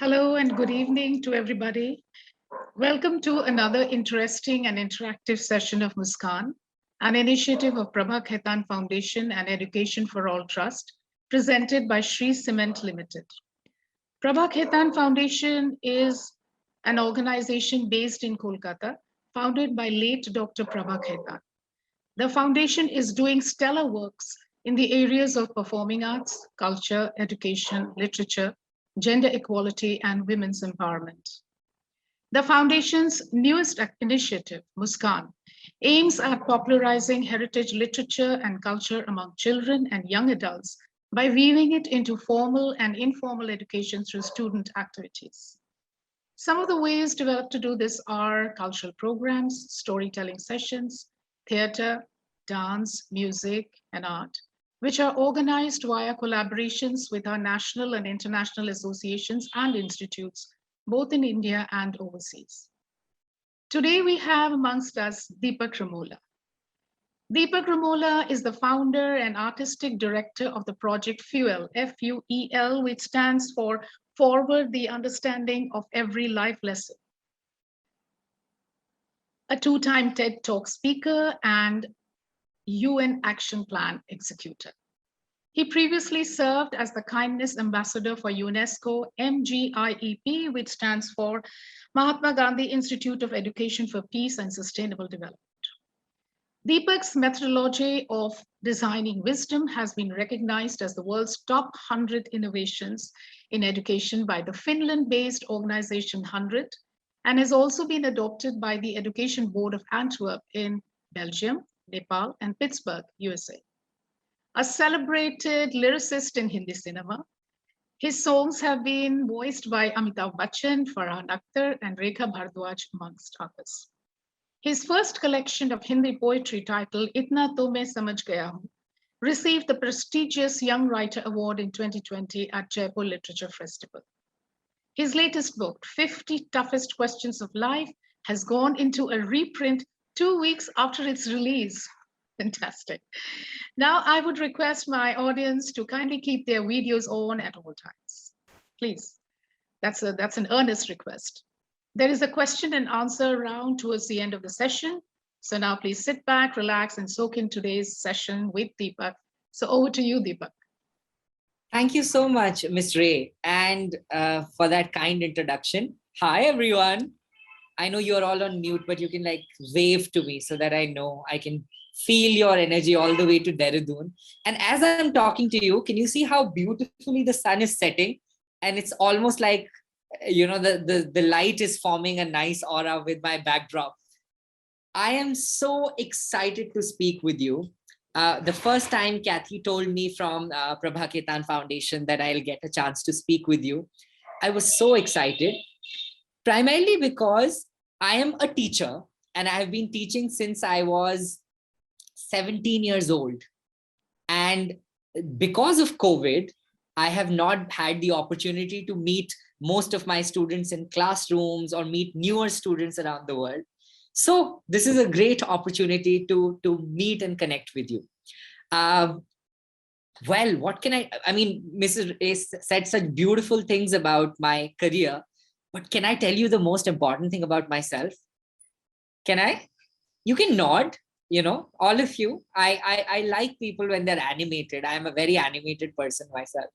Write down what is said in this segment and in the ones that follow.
Hello and good evening to everybody. Welcome to another interesting and interactive session of Muskaan, an initiative of Prabha Khaitan Foundation and Education for All Trust, presented by Shree Cement Limited. Prabha Khaitan Foundation is an organization based in Kolkata, founded by late Dr. Prabha Khaitan. The foundation is doing stellar works in the areas of performing arts, culture, education, literature, gender equality, and women's empowerment. The foundation's newest initiative, Muskaan, aims at popularizing heritage literature and culture among children and young adults by weaving it into formal and informal education through student activities. Some of the ways developed to do this are cultural programs, storytelling sessions, theater, dance, music, and art, which are organized via collaborations with our national and international associations and institutes, both in India and overseas. Today, we have amongst us Deepak Ramola. Deepak Ramola is the founder and artistic director of the project FUEL, F-U-E-L, which stands for Forward the Understanding of Every Life Lesson. A two-time TED Talk speaker and UN Action Plan executor. He previously served as the Kindness Ambassador for UNESCO MGIEP, which stands for Mahatma Gandhi Institute of Education for Peace and Sustainable Development. Deepak's methodology of designing wisdom has been recognized as the world's top 100 innovations in education by the Finland-based organization 100, and has also been adopted by the Education Board of Antwerp in Belgium, Nepal, and Pittsburgh, USA. A celebrated lyricist in Hindi cinema, his songs have been voiced by Amitabh Bachchan, Farhan Akhtar, and Rekha Bhardwaj, amongst others. His first collection of Hindi poetry titled Itna To Main Samajh Gaya Hoon received the prestigious Young Writer Award in 2020 at Jaipur Literature Festival. His latest book, 50 Toughest Questions of Life, has gone into a reprint 2 weeks after its release. Fantastic. Now I would request my audience to kindly keep their videos on at all times. Please, that's an earnest request. There is a question and answer round towards the end of the session. So now please sit back, relax, and soak in today's session with Deepak. So over to you, Deepak. Thank you so much, Ms. Ray, and for that kind introduction. Hi, everyone. I know you're all on mute, but you can wave to me so that I know I can feel your energy all the way to Dehradun. And as I'm talking to you, can you see how beautifully the sun is setting? And it's almost like, the light is forming a nice aura with my backdrop. I am so excited to speak with you. The first time Kathy told me from Prabha Khaitan Foundation that I'll get a chance to speak with you, I was so excited, primarily because I am a teacher and I've been teaching since I was 17 years old. And because of COVID, I have not had the opportunity to meet most of my students in classrooms or meet newer students around the world. So this is a great opportunity to meet and connect with you. Well, what can I mean, Mrs. A said such beautiful things about my career, but can I tell you the most important thing about myself? Can I? You can nod, all of you. I like people when they're animated. I'm a very animated person myself.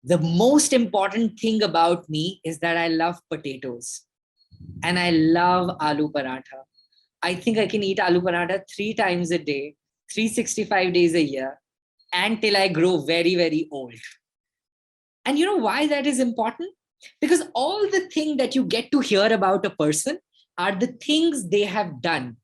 The most important thing about me is that I love potatoes and I love aloo paratha. I think I can eat aloo paratha 3 times a day, 365 days a year, until I grow very, very old. And you know why that is important? Because all the things that you get to hear about a person are the things they have done.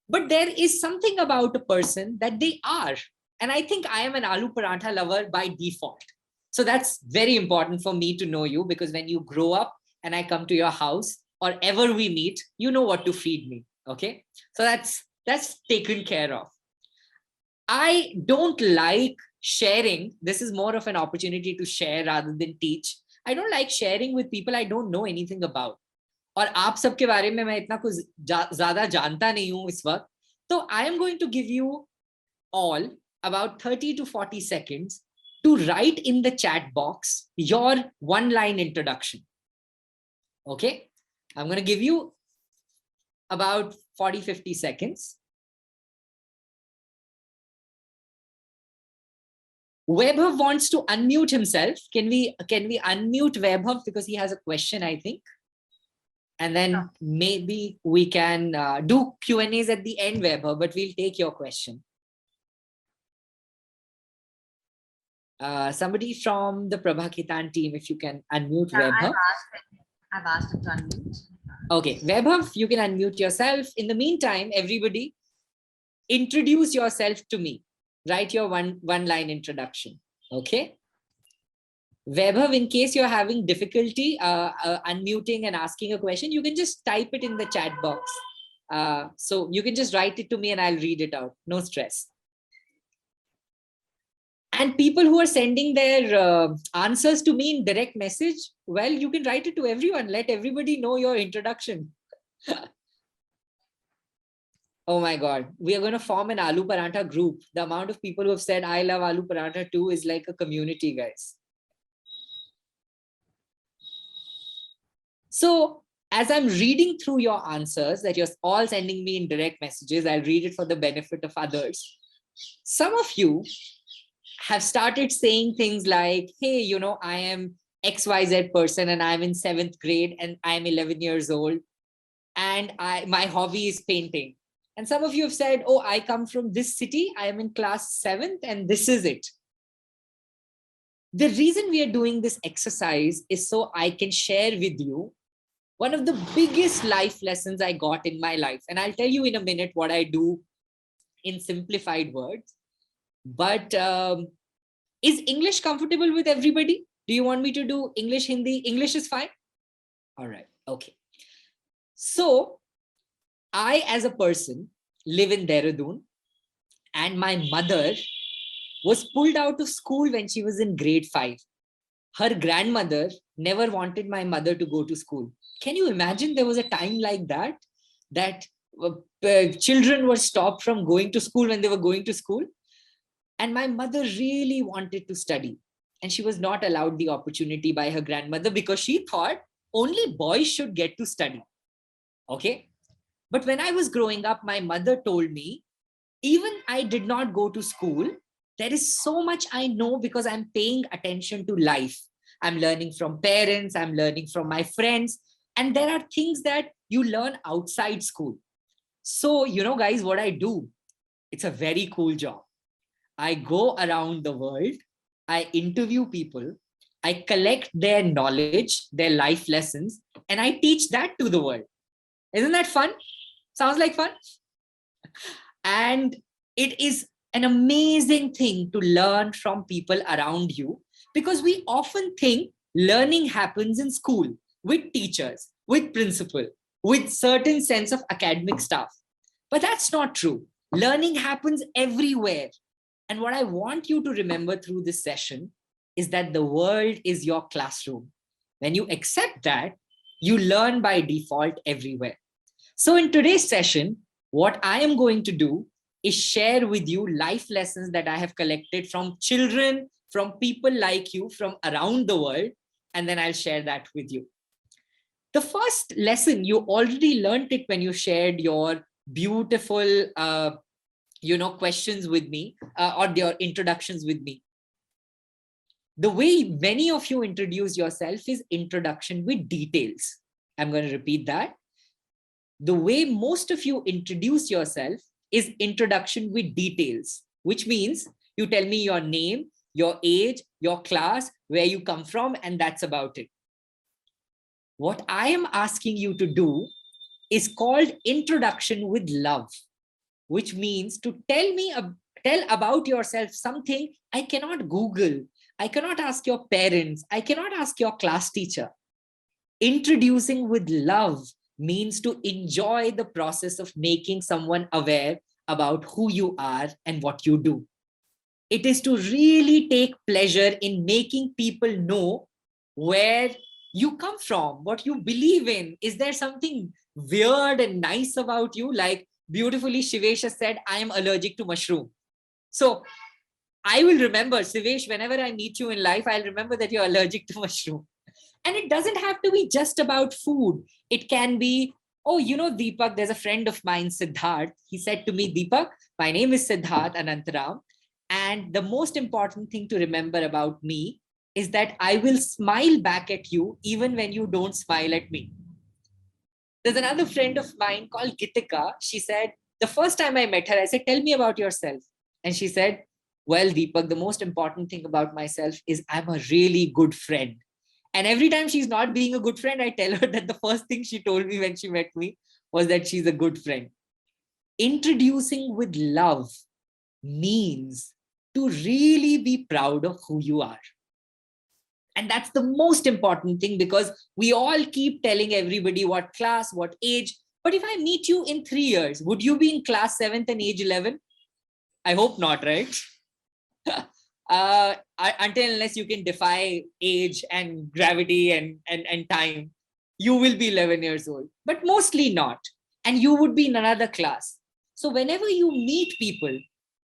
But there is something about a person that they are. And I think I am an aloo paratha lover by default. So that's very important for me to know you, because when you grow up and I come to your house or ever we meet, you know what to feed me. Okay. So that's taken care of. I don't like sharing. This is more of an opportunity to share rather than teach. I don't like sharing with people I don't know anything about. और आप सबके बारे में मैं इतना कुछ ज़्यादा जानता नहीं हूँ इस वक्त. So I am going to give you all about 30 to 40 seconds to write in the chat box your one-line introduction. Okay, I'm going to give you about 40-50 seconds. Vaibhav wants to unmute himself. Can we unmute Vaibhav because he has a question, I think? And then maybe we can do Q&As at the end, Vaibhav, but we'll take your question. Somebody from the Prabhakitan team, if you can unmute Vaibhav. I've asked him to unmute. Okay, Vaibhav, you can unmute yourself. In the meantime, everybody, introduce yourself to me. Write your one-line introduction. Okay. Vaibhav, in case you're having difficulty unmuting and asking a question, you can just type it in the chat box. So you can just write it to me and I'll read it out. No stress. And people who are sending their answers to me in direct message, well, you can write it to everyone. Let everybody know your introduction. Oh my God, we are going to form an Aloo Parantha group. The amount of people who have said, I love Aloo Parantha too is like a community, guys. So as I'm reading through your answers that you're all sending me in direct messages, I'll read it for the benefit of others. Some of you have started saying things like, hey, you know, I am XYZ person and I'm in 7th grade and I'm 11 years old and my hobby is painting. And some of you have said, oh, I come from this city. I am in class 7th and this is it. The reason we are doing this exercise is so I can share with you one of the biggest life lessons I got in my life. And I'll tell you in a minute what I do in simplified words. But is English comfortable with everybody? Do you want me to do English, Hindi? English is fine? All right. Okay. So I, as a person, live in Dehradun, and my mother was pulled out of school when she was in grade 5. Her grandmother never wanted my mother to go to school. Can you imagine there was a time like that, that children were stopped from going to school when they were going to school? And my mother really wanted to study. And she was not allowed the opportunity by her grandmother because she thought only boys should get to study. Okay. But when I was growing up, my mother told me, even I did not go to school, there is so much I know because I'm paying attention to life. I'm learning from parents, I'm learning from my friends, and there are things that you learn outside school. So, you know, guys, what I do, it's a very cool job. I go around the world, I interview people, I collect their knowledge, their life lessons, and I teach that to the world. Isn't that fun? Sounds like fun. And it is an amazing thing to learn from people around you, because we often think learning happens in school with teachers, with principal, with certain sense of academic staff. But that's not true. Learning happens everywhere. And what I want you to remember through this session is that the world is your classroom. When you accept that, you learn by default everywhere. So in today's session, what I am going to do is share with you life lessons that I have collected from children, from people like you, from around the world, and then I'll share that with you. The first lesson, you already learned it when you shared your beautiful questions with me or your introductions with me. The way many of you introduce yourself is introduction with details. I'm going to repeat that. The way most of you introduce yourself is introduction with details, which means you tell me your name, your age, your class, where you come from, and that's about it. What I am asking you to do is called introduction with love, which means to tell about yourself something I cannot Google, I cannot ask your parents, I cannot ask your class teacher. Introducing with love means to enjoy the process of making someone aware about who you are and what you do. It is to really take pleasure in making people know where you come from, what you believe in. Is there something weird and nice about you? Like beautifully Shivesha said, I am allergic to mushroom. So I will remember, Sivesh, whenever I meet you in life, I'll remember that you're allergic to mushroom. And it doesn't have to be just about food. It can be, oh, you know, Deepak, there's a friend of mine, Siddharth. He said to me, Deepak, my name is Siddharth Anantaram. And the most important thing to remember about me is that I will smile back at you even when you don't smile at me. There's another friend of mine called Gitika. She said, the first time I met her, I said, tell me about yourself. And she said, well, Deepak, the most important thing about myself is I'm a really good friend. And every time she's not being a good friend, I tell her that the first thing she told me when she met me was that she's a good friend. Introducing with love means to really be proud of who you are. And that's the most important thing, because we all keep telling everybody what class, what age. But if I meet you in 3 years, would you be in class 7th and age 11? I hope not, right? Until unless you can defy age and gravity and time, you will be 11 years old, but mostly not. And you would be in another class. So whenever you meet people,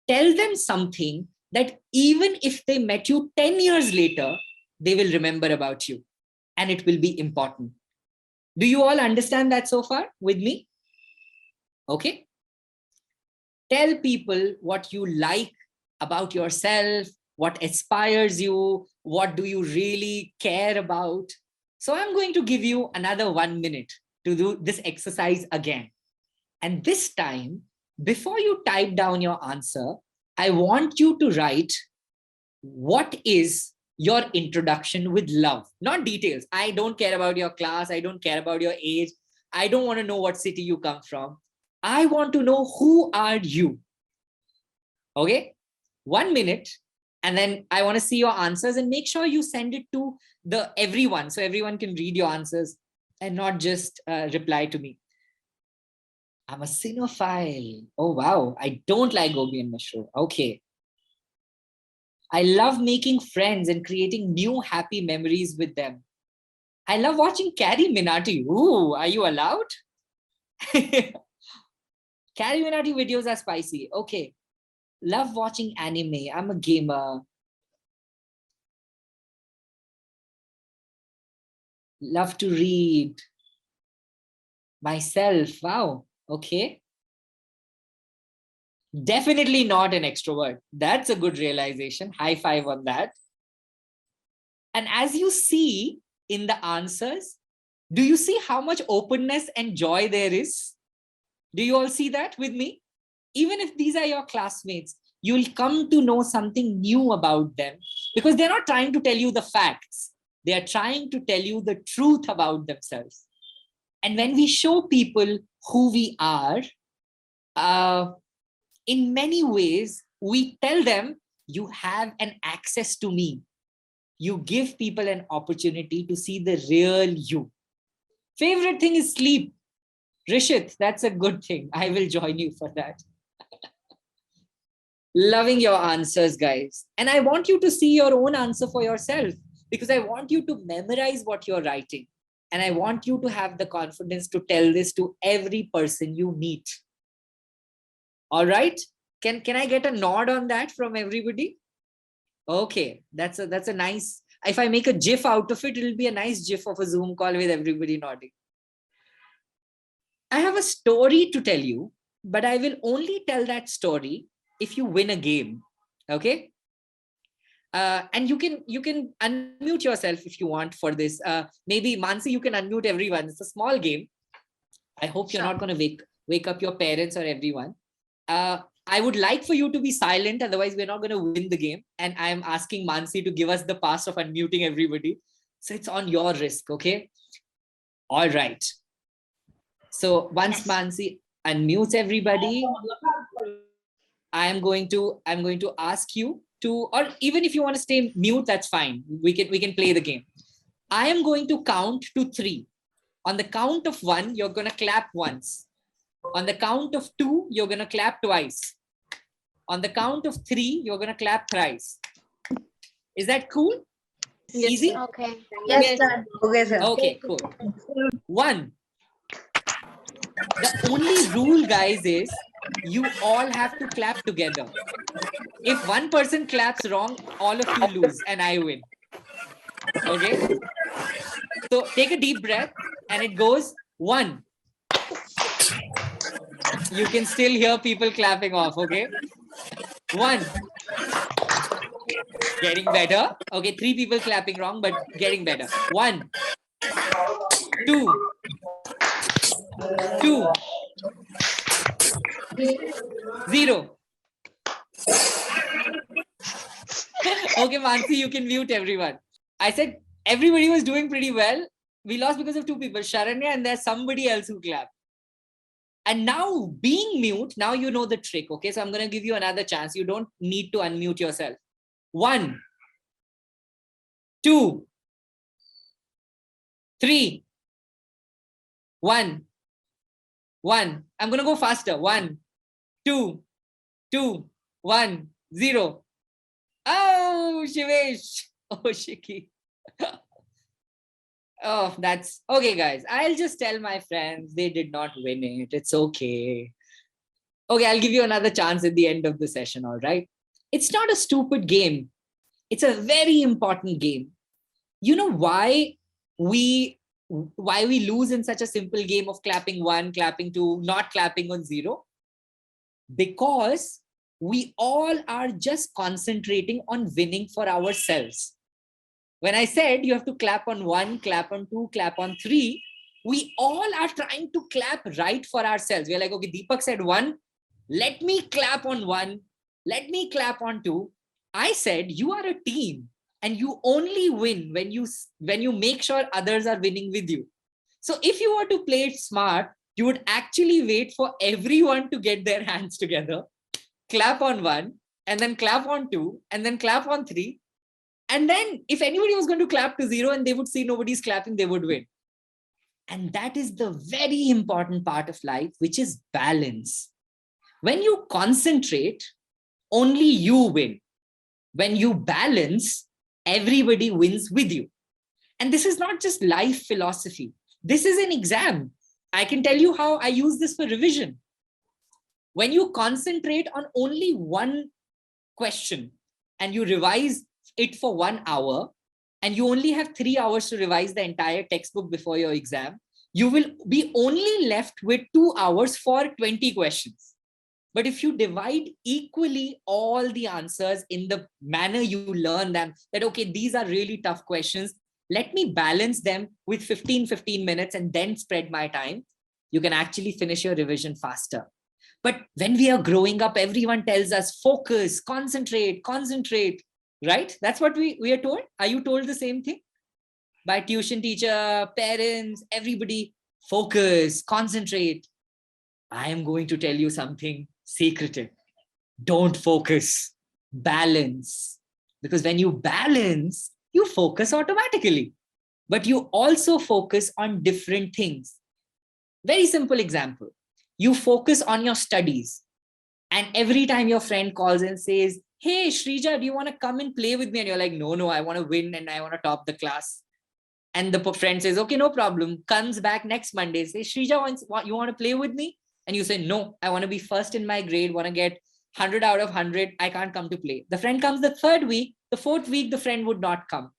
tell them something that even if they met you 10 years later, they will remember about you and it will be important. Do you all understand that so far with me? Okay. Tell people what you like about yourself, what inspires you, what do you really care about. So I'm going to give you another 1 minute to do this exercise again. And this time, before you type down your answer, I want you to write, what is your introduction with love? Not details. I don't care about your class. I don't care about your age. I don't want to know what city you come from. I want to know, who are you? Okay, 1 minute. And then I want to see your answers, and make sure you send it to everyone, so everyone can read your answers and not just reply to me. I'm a cinephile. Oh, wow. I don't like gobi and mushroom. Okay. I love making friends and creating new happy memories with them. I love watching Carrie Minati. Ooh, are you allowed? Carrie Minati videos are spicy. Okay. Love watching anime. I'm a gamer. Love to read. Myself. Wow. Okay. Definitely not an extrovert. That's a good realization. High five on that. And as you see in the answers, do you see how much openness and joy there is? Do you all see that with me? Even if these are your classmates, you'll come to know something new about them, because they're not trying to tell you the facts. They are trying to tell you the truth about themselves. And when we show people who we are, in many ways, we tell them, you have an access to me. You give people an opportunity to see the real you. Favorite thing is sleep. Rishit, that's a good thing. I will join you for that. Loving your answers, guys. And I want you to see your own answer for yourself, because I want you to memorize what you're writing. And I want you to have the confidence to tell this to every person you meet. All right. Can I get a nod on that from everybody? Okay. That's a nice, if I make a GIF out of it, it'll be a nice GIF of a Zoom call with everybody nodding. I have a story to tell you, but I will only tell that story if you win a game. Okay. And you can unmute yourself if you want for this. Maybe Mansi, you can unmute everyone. It's a small game. I hope you're not going to wake up your parents or everyone. I would like for you to be silent, otherwise we're not going to win the game. And I'm asking Mansi to give us the pass of unmuting everybody. So it's on your risk, okay? All right. So once Mansi unmutes everybody, I'm going to ask you to, or even if you want to stay mute, that's fine. We can play the game. I am going to count to 3. On the count of 1, you're going to clap once. On the count of 2, you're going to clap twice. On the count of 3, you're going to clap thrice. Is that cool? Yes, Easy? sir. Okay. Yes, sir. Okay, sir. Okay, cool. 1. The only rule, guys, is you all have to clap together. If one person claps wrong, all of you lose and I win. Okay. So take a deep breath and it goes 1. You can still hear people clapping off. Okay. 1. Getting better. Okay. 3 people clapping wrong, but getting better. 1, 2, 2, 0. Okay, Mansi, you can mute everyone. I said everybody was doing pretty well. We lost because of 2 people, Sharanya, and there's somebody else who clapped. And now being mute, now you know the trick. Okay, so I'm going to give you another chance. You don't need to unmute yourself. 1, 2, 3, 1, 1. I'm going to go faster. 1, 2, 2, 1, 0. Oh, Shivesh. Oh, Shiki. Oh, that's okay, guys. I'll just tell my friends they did not win it. It's okay. Okay, I'll give you another chance at the end of the session. All right. It's not a stupid game. It's a very important game. You know why we lose in such a simple game of clapping 1, clapping 2, not clapping on 0? Because we all are just concentrating on winning for ourselves. When I said you have to clap on 1, clap on 2, clap on 3, we all are trying to clap right for ourselves. We're like, okay, Deepak said 1, let me clap on 1, let me clap on 2. I said you are a team and you only win when you make sure others are winning with you. So if you were to play it smart, you would actually wait for everyone to get their hands together, clap on 1, and then clap on 2, and then clap on 3. And then if anybody was going to clap to 0 and they would see nobody's clapping, they would win. And that is the very important part of life, which is balance. When you concentrate, only you win. When you balance, everybody wins with you. And this is not just life philosophy. This is an exam. I can tell you how I use this for revision. When you concentrate on only one question and you revise it for 1 hour, and you only have 3 hours to revise the entire textbook before your exam, you will be only left with 2 hours for 20 questions. But if you divide equally all the answers in the manner you learn them, that, okay, these are really tough questions, let me balance them with 15 minutes and then spread my time, you can actually finish your revision faster. But when we are growing up, everyone tells us, focus, concentrate, right? That's what we are told. Are you told the same thing? By tuition teacher, parents, everybody, focus, concentrate. I am going to tell you something secretive. Don't focus, balance. Because when you balance, you focus automatically. But you also focus on different things. Very simple example. You focus on your studies. And every time your friend calls and says, hey, Shrija, do you want to come and play with me? And you're like, no, I want to win and I want to top the class. And the friend says, okay, no problem. Comes back next Monday, says, Shrija, you want to play with me? And you say, no, I want to be first in my grade, want to get 100 out of 100. I can't come to play. The friend comes the 3rd week. The 4th week, the friend would not come.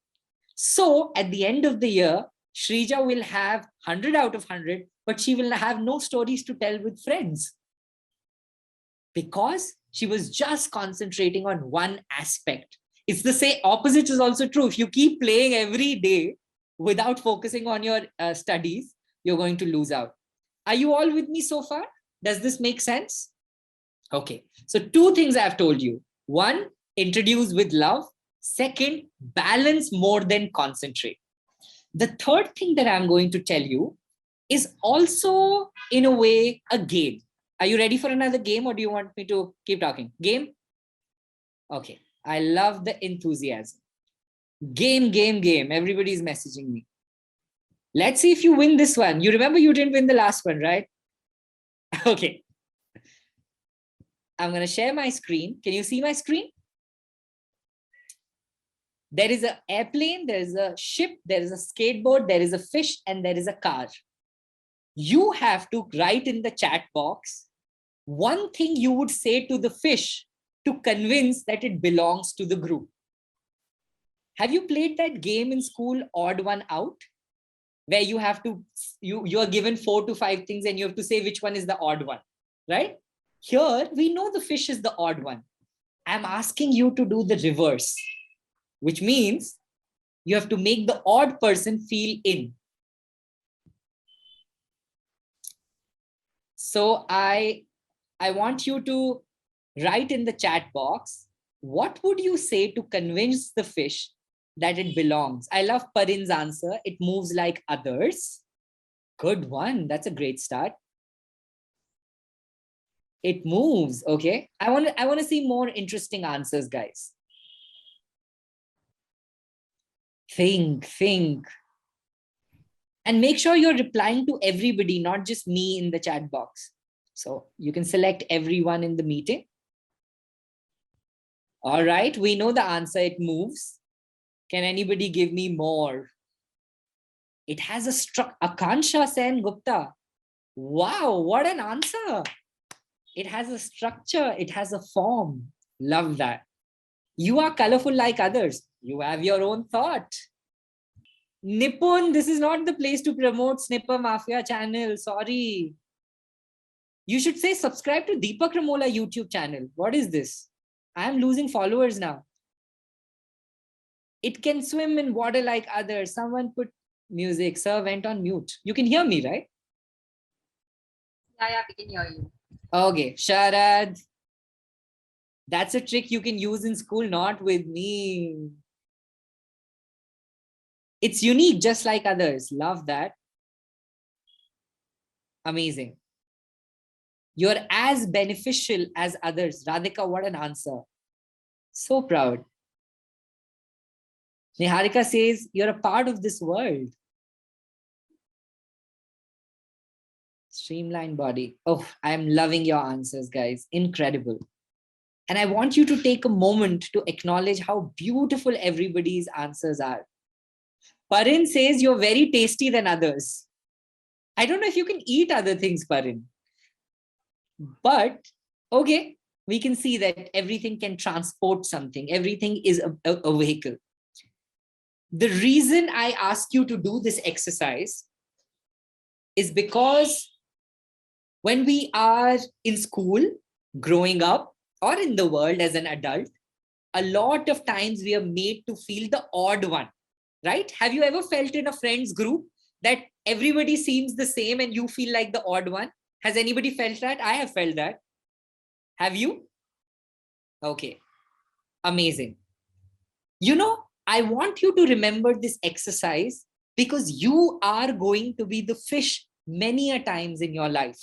So at the end of the year, Shrija will have 100 out of 100, but she will have no stories to tell with friends. Because she was just concentrating on one aspect. It's the same opposite is also true. If you keep playing every day without focusing on your studies, you're going to lose out. Are you all with me so far? Does this make sense? Okay. So 2 things I've told you. 1, introduce with love. 2nd, balance more than concentrate. The 3rd thing that I'm going to tell you is also, in a way, a game. Are you ready for another game or do you want me to keep talking? Game? Okay. I love the enthusiasm. Game. Everybody's messaging me. Let's see if you win this one. You remember you didn't win the last one, right? Okay. I'm going to share my screen. Can you see my screen? There is an airplane, there is a ship, there is a skateboard, there is a fish, and there is a car. You have to write in the chat box one thing you would say to the fish to convince that it belongs to the group. Have you played that game in school, odd one out, where you have to, you are given 4 to 5 things and you have to say which one is the odd one, right? Here, we know the fish is the odd one. I'm asking you to do the reverse, which means you have to make the odd person feel in. So I want you to write in the chat box, what would you say to convince the fish that it belongs? I love Parin's answer. It moves like others. Good one. That's a great start. It moves. Okay. I want to see more interesting answers, guys. Think. And make sure you're replying to everybody, not just me in the chat box. So you can select everyone in the meeting. All right, we know the answer, it moves. Can anybody give me more? It has a structure. Akansha Sen Gupta. Wow, what an answer. It has a structure, it has a form. Love that. You are colorful like others. You have your own thought. Nipun, this is not the place to promote Snipper Mafia channel. Sorry. You should say subscribe to Deepak Ramola YouTube channel. What is this? I am losing followers now. It can swim in water like others. Someone put music. Sir went on mute. You can hear me, right? Yeah, we can hear you. Okay, Sharad. That's a trick you can use in school, not with me. It's unique, just like others. Love that. Amazing. You're as beneficial as others. Radhika, what an answer. So proud. Niharika says, you're a part of this world. Streamlined body. Oh, I'm loving your answers, guys. Incredible. And I want you to take a moment to acknowledge how beautiful everybody's answers are. Parin says, you're very tasty than others. I don't know if you can eat other things, Parin. But, okay, we can see that everything can transport something. Everything is a vehicle. The reason I ask you to do this exercise is because when we are in school, growing up, or in the world as an adult, a lot of times we are made to feel the odd one, right? Have you ever felt in a friend's group that everybody seems the same and you feel like the odd one? Has anybody felt that? I have felt that. Have you? Okay, amazing. You know, I want you to remember this exercise because you are going to be the fish many a times in your life.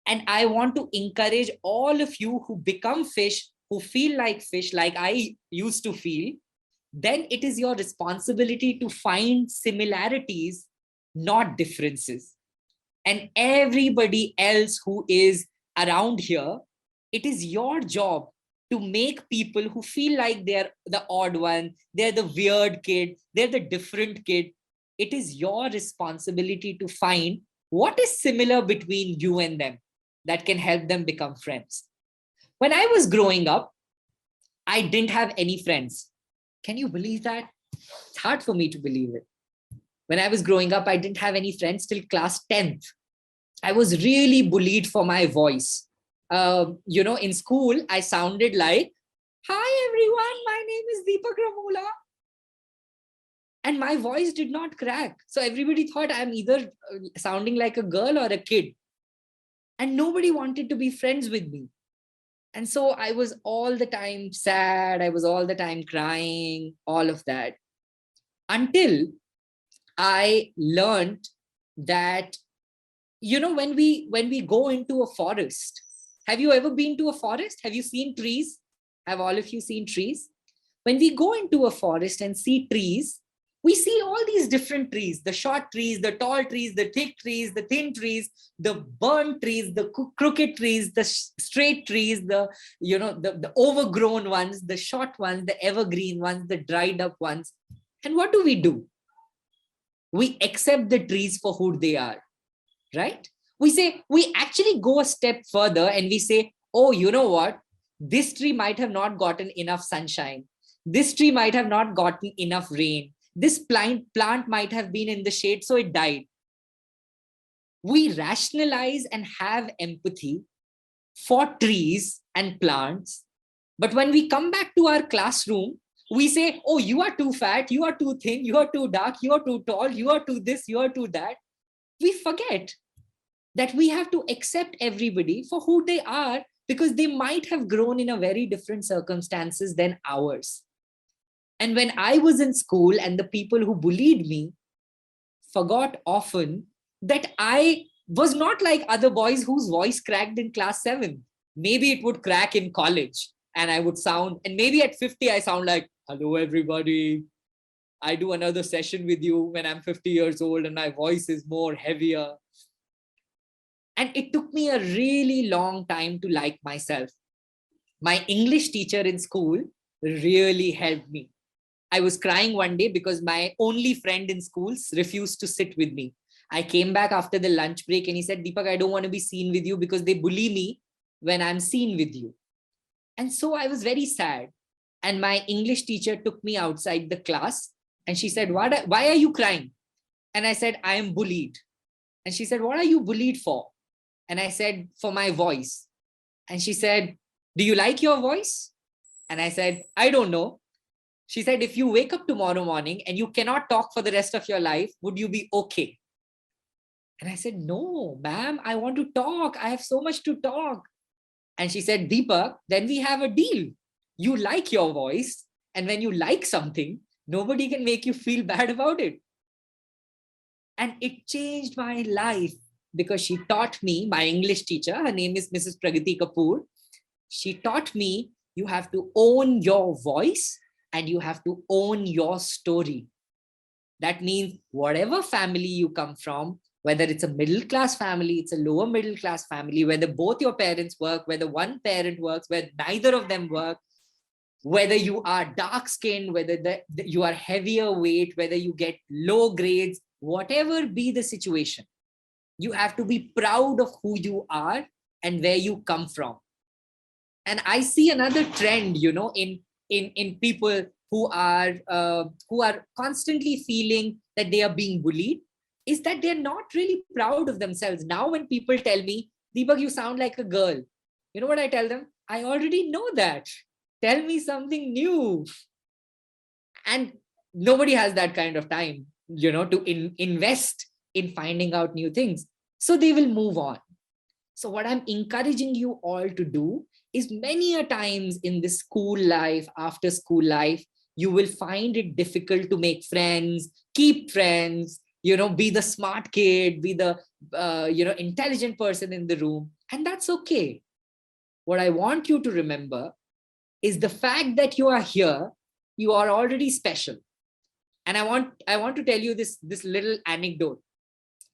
And I want to encourage all of you who become fish, who feel like fish, like I used to feel, then it is your responsibility to find similarities, not differences. And everybody else who is around here, it is your job to make people who feel like they're the odd one, they're the weird kid, they're the different kid. It is your responsibility to find what is similar between you and them that can help them become friends. When I was growing up, I didn't have any friends. Can you believe that? It's hard for me to believe it. When I was growing up, I didn't have any friends till class 10th. I was really bullied for my voice. In school, I sounded like, hi everyone, my name is Deepak Ramola. And my voice did not crack. So everybody thought I'm either sounding like a girl or a kid. And nobody wanted to be friends with me. And so I was all the time sad. I was all the time crying, all of that. Until I learned that, when we go into a forest, have you ever been to a forest? Have you seen trees? Have all of you seen trees? When we go into a forest and see trees, we see all these different trees, the short trees, the tall trees, the thick trees, the thin trees, the burnt trees, the crooked trees, the straight trees, the overgrown ones, the short ones, the evergreen ones, the dried up ones. And what do? We accept the trees for who they are, right? We actually go a step further and we say, oh, you know what? This tree might have not gotten enough sunshine. This tree might have not gotten enough rain. This plant might have been in the shade, so it died. We rationalize and have empathy for trees and plants. But when we come back to our classroom, we say, oh, you are too fat, you are too thin, you are too dark, you are too tall, you are too this, you are too that. We forget that we have to accept everybody for who they are, because they might have grown in a very different circumstances than ours. And when I was in school, and the people who bullied me forgot often that I was not like other boys whose voice cracked in class 7. Maybe it would crack in college and I would sound, and maybe at 50, I sound like, hello, everybody. I do another session with you when I'm 50 years old and my voice is more heavier. And it took me a really long time to like myself. My English teacher in school really helped me. I was crying one day because my only friend in schools refused to sit with me. I came back after the lunch break and he said, Deepak, I don't want to be seen with you because they bully me when I'm seen with you. And so I was very sad. And my English teacher took me outside the class and she said, why are you crying? And I said, I am bullied. And she said, what are you bullied for? And I said, for my voice. And she said, do you like your voice? And I said, I don't know. She said, if you wake up tomorrow morning and you cannot talk for the rest of your life, would you be okay? And I said, no, ma'am, I want to talk. I have so much to talk. And she said, Deepak, then we have a deal. You like your voice. And when you like something, nobody can make you feel bad about it. And it changed my life because she taught me, my English teacher, her name is Mrs. Pragati Kapoor. She taught me you have to own your voice and you have to own your story. That means whatever family you come from, whether it's a middle-class family, it's a lower middle-class family, whether both your parents work, whether one parent works, whether neither of them work, whether you are dark-skinned, whether you are heavier weight, whether you get low grades, whatever be the situation, you have to be proud of who you are and where you come from. And I see another trend, in people who are constantly feeling that they are being bullied, is that they're not really proud of themselves. Now, when people tell me, Deepak, you sound like a girl, you know what I tell them? I already know that. Tell me something new. And nobody has that kind of time, to invest in finding out new things. So they will move on. So what I'm encouraging you all to do is, many a times in this school life, after school life, you will find it difficult to make friends, keep friends, be the smart kid, be the, intelligent person in the room. And that's okay. What I want you to remember is the fact that you are here, you are already special. And I want to tell you this little anecdote.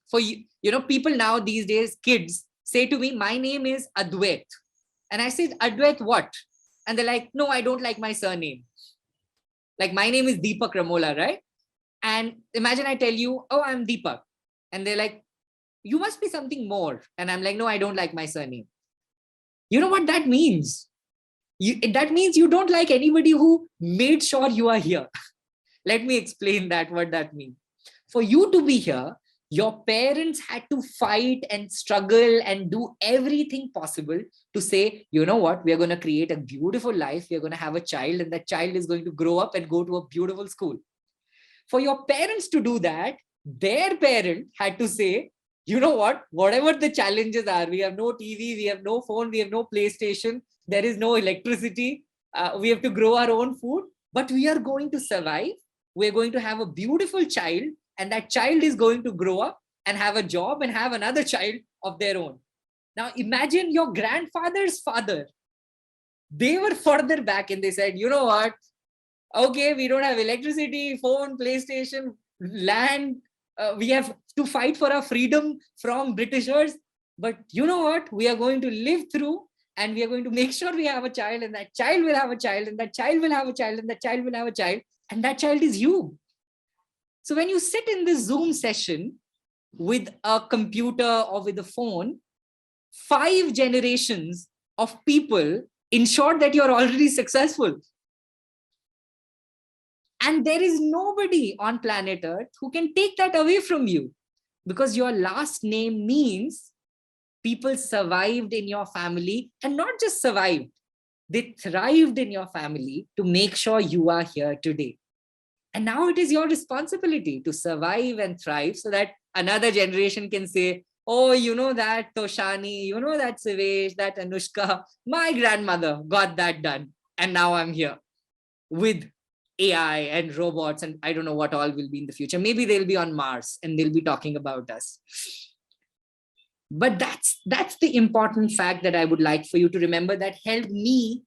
For you, people now these days, kids say to me, my name is Advait. And I say, Advait what? And they're like, no, I don't like my surname. Like, my name is Deepak Ramola, right? And imagine I tell you, oh, I'm Deepak. And they're like, you must be something more. And I'm like, no, I don't like my surname. You know what that means? That means you don't like anybody who made sure you are here. Let me explain what that means. For you to be here, your parents had to fight and struggle and do everything possible to say, you know what, we are going to create a beautiful life. We are going to have a child, and that child is going to grow up and go to a beautiful school. For your parents to do that, their parent had to say, you know what, whatever the challenges are, we have no TV, we have no phone, we have no PlayStation, there is no electricity, we have to grow our own food, but we are going to survive. We're going to have a beautiful child, and that child is going to grow up and have a job and have another child of their own. Now imagine your grandfather's father. They were further back and they said, you know what? Okay, we don't have electricity, phone, PlayStation, land. We have to fight for our freedom from Britishers. But you know what? We are going to live through, and we are going to make sure we have a child, and that child will have a child, and that child will have a child, and that child will have a child. And that child is you. So when you sit in this Zoom session with a computer or with a phone, 5 generations of people ensure that you're already successful. And there is nobody on planet Earth who can take that away from you, because your last name means people survived in your family, and not just survived, they thrived in your family to make sure you are here today. And now it is your responsibility to survive and thrive so that another generation can say, oh, you know that Toshani, you know that Sivesh, that Anushka, my grandmother got that done. And now I'm here with AI and robots, and I don't know what all will be in the future. Maybe they'll be on Mars and they'll be talking about us. But that's the important fact that I would like for you to remember, that helped me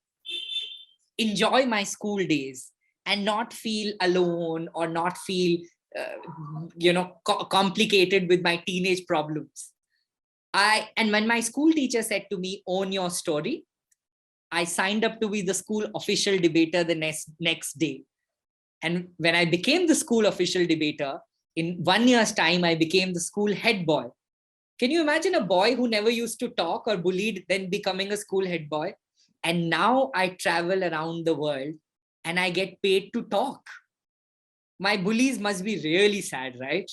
enjoy my school days and not feel alone or not feel complicated with my teenage problems. And when my school teacher said to me, own your story, I signed up to be the school official debater the next day. And when I became the school official debater, in 1 year's time, I became the school head boy. Can you imagine a boy who never used to talk or bullied, then becoming a school head boy? And now I travel around the world and I get paid to talk. My bullies must be really sad, right?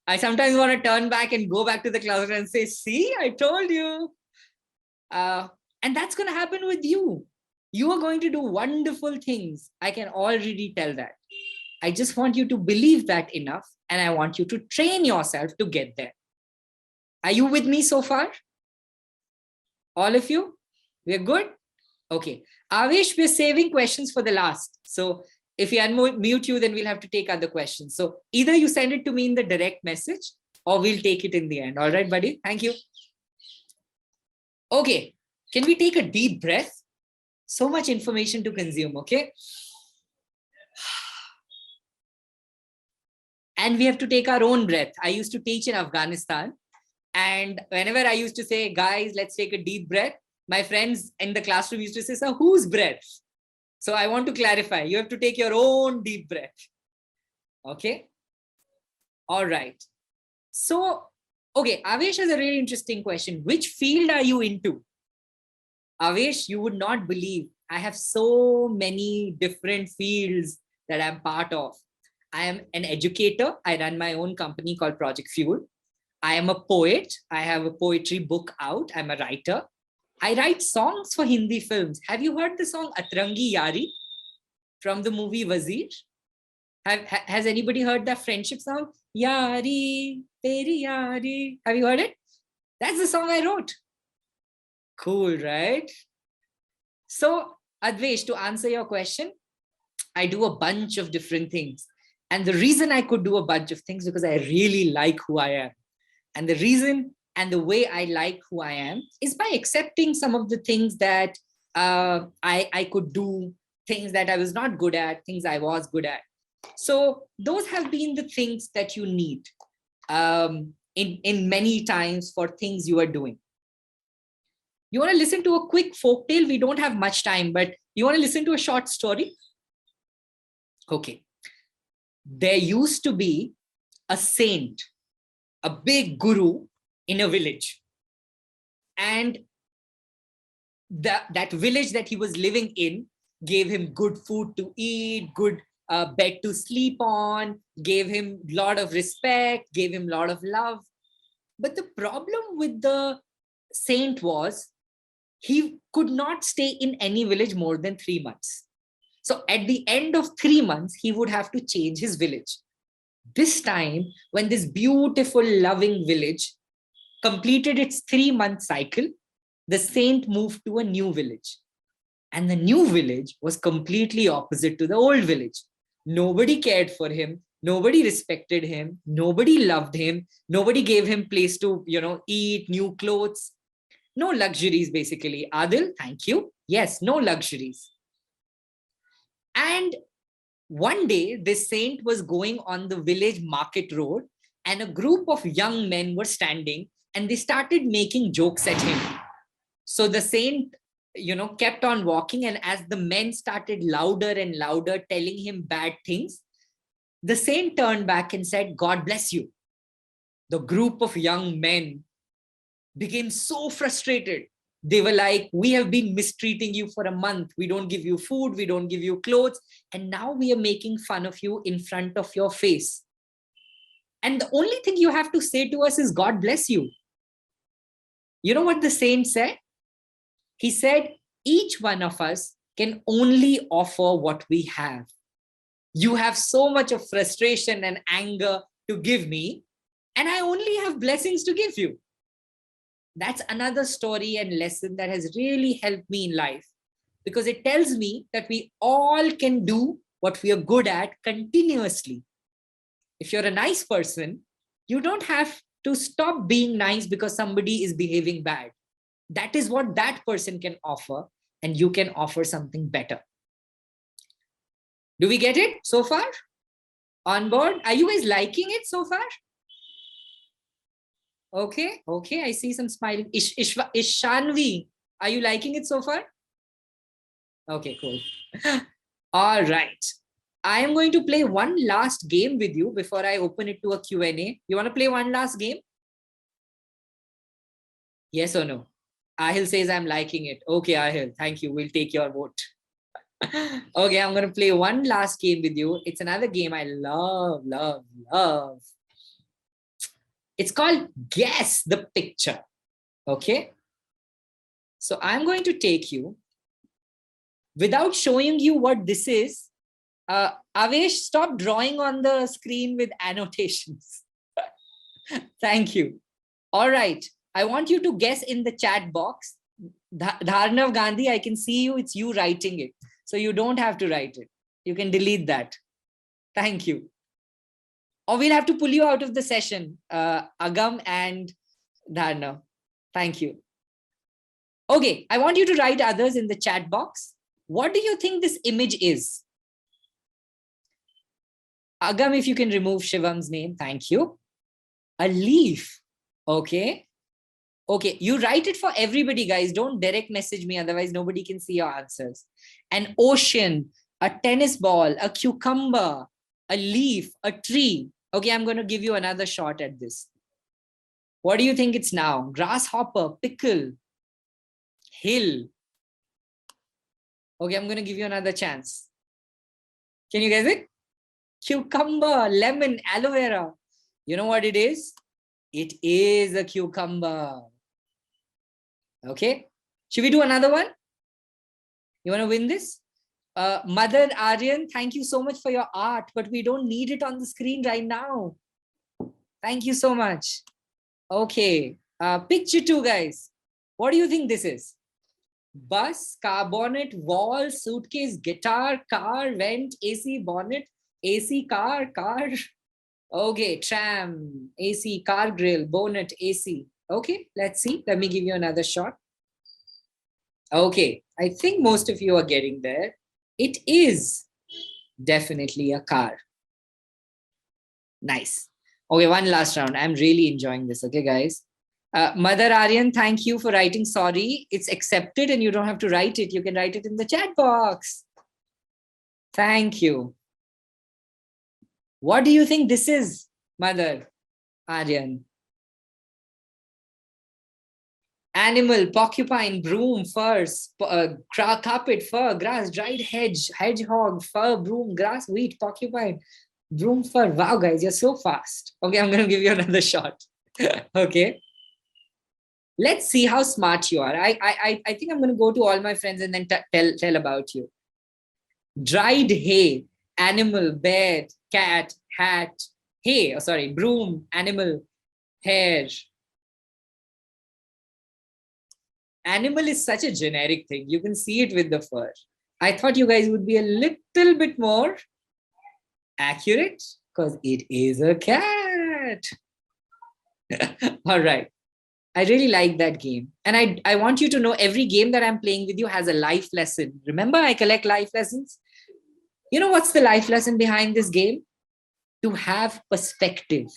I sometimes want to turn back and go back to the classroom and say, see, I told you. And that's going to happen with you. You are going to do wonderful things. I can already tell that. I just want you to believe that enough, and I want you to train yourself to get there. Are you with me so far? All of you? We're good? Okay. Avesh, we're saving questions for the last. So if we unmute you, then we'll have to take other questions. So either you send it to me in the direct message or we'll take it in the end. All right, buddy? Thank you. Okay. Can we take a deep breath? So much information to consume, okay? And we have to take our own breath. I used to teach in Afghanistan. And whenever I used to say, guys, let's take a deep breath, my friends in the classroom used to say, sir, whose breath? So I want to clarify. You have to take your own deep breath. Okay? All right. So, okay, Avesh has a really interesting question. Which field are you into? Avesh, you would not believe. I have so many different fields that I'm part of. I am an educator. I run my own company called Project Fuel. I am a poet. I have a poetry book out. I'm a writer. I write songs for Hindi films. Have you heard the song Atrangi Yari from the movie Wazir? Has anybody heard that friendship song? Yari, Teri Yari. Have you heard it? That's the song I wrote. Cool, right? So, Advesh, to answer your question, I do a bunch of different things. And the reason I could do a bunch of things because I really like who I am. And the reason and the way I like who I am is by accepting some of the things that I could do, things that I was not good at, things I was good at. So those have been the things that you need in many times for things you are doing. You want to listen to a quick folktale? We don't have much time, but you want to listen to a short story? Okay. There used to be a saint, a big guru in a village. And that village that he was living in gave him good food to eat, good bed to sleep on, gave him a lot of respect, gave him a lot of love. But the problem with the saint was he could not stay in any village more than 3 months. So at the end of 3 months, he would have to change his village. This time, when this beautiful, loving village completed its 3-month cycle, the saint moved to a new village. And the new village was completely opposite to the old village. Nobody cared for him. Nobody respected him. Nobody loved him. Nobody gave him place to, eat, new clothes. No luxuries, basically. Adil, thank you. Yes, no luxuries. And one day, this saint was going on the village market road, and a group of young men were standing and they started making jokes at him. So the saint, kept on walking, and as the men started louder and louder telling him bad things, the saint turned back and said, God bless you. The group of young men became so frustrated. They were like, we have been mistreating you for a month. We don't give you food. We don't give you clothes. And now we are making fun of you in front of your face. And the only thing you have to say to us is, God bless you. You know what the saint said? He said, each one of us can only offer what we have. You have so much of frustration and anger to give me, and I only have blessings to give you. That's another story and lesson that has really helped me in life, because it tells me that we all can do what we are good at continuously. If you're a nice person, you don't have to stop being nice because somebody is behaving bad. That is what that person can offer, and you can offer something better. Do we get it so far? On board? Are you guys liking it so far? Okay, I see some smiling. Ishanvi, are you liking it so far? Okay, cool. All right. I am going to play one last game with you before I open it to a Q&A. You want to play one last game? Yes or no? Ahil says I'm liking it. Okay, Ahil, thank you. We'll take your vote. Okay, I'm going to play one last game with you. It's another game I love. It's called Guess the Picture. Okay. So I'm going to take you, without showing you what this is. Avesh, stop drawing on the screen with annotations. Thank you. All right. I want you to guess in the chat box. Dharnav Gandhi, I can see you. It's you writing it. So you don't have to write it. You can delete that. Thank you. Or we'll have to pull you out of the session, Agam and Dharnav. Thank you. Okay, I want you to write others in the chat box. What do you think this image is? Agam, if you can remove Shivam's name, thank you. A leaf. Okay. Okay, you write it for everybody, guys. Don't direct message me, otherwise nobody can see your answers. An ocean, a tennis ball, a cucumber, a leaf, a tree. Okay, I'm going to give you another shot at this. What do you think it's now? Grasshopper, pickle, hill. Okay, I'm going to give you another chance. Can you guess it? Cucumber, lemon, aloe vera. You know what it is? It is a cucumber. Okay. Should we do another one? You want to win this? Mother Aryan, thank you so much for your art, but we don't need it on the screen right now. Thank you so much. Okay. Picture 2, guys. What do you think this is? Bus, car bonnet, wall, suitcase, guitar, car, vent, AC, bonnet, AC, car. Okay, tram, AC, car grill, bonnet, AC. Okay, let's see. Let me give you another shot. Okay, I think most of you are getting there. It is definitely a car. Nice. Okay, one last round. I'm really enjoying this. Okay, guys. Mother Aryan, thank you for writing sorry. It's accepted and you don't have to write it. You can write it in the chat box. Thank you. What do you think this is, Mother Aryan? Animal, porcupine, broom, fur, carpet, fur, grass, dried hedge, hedgehog, fur, broom, grass, wheat, porcupine, broom, fur. Wow, guys, you're so fast. Okay, I'm going to give you another shot. Okay. Let's see how smart you are. I think I'm going to go to all my friends and then tell about you. Dried hay, animal, bed, cat, hat, hay, broom, animal, hair. Animal is such a generic thing. You can see it with the fur. I thought you guys would be a little bit more accurate because it is a cat. All right. I really like that game. And I want you to know every game that I'm playing with you has a life lesson. Remember, I collect life lessons. You know what's the life lesson behind this game? To have perspective.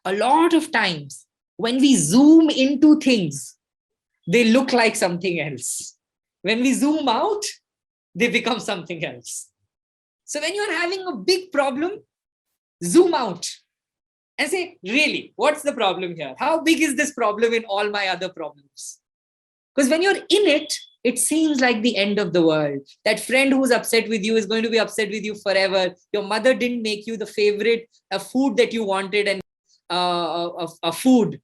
A lot of times when we zoom into things, they look like something else. When we zoom out, they become something else. So when you're having a big problem, zoom out and say, really, what's the problem here? How big is this problem in all my other problems? Because when you're in it, it seems like the end of the world. That friend who's upset with you is going to be upset with you forever. Your mother didn't make you the favorite food that you wanted, and a food,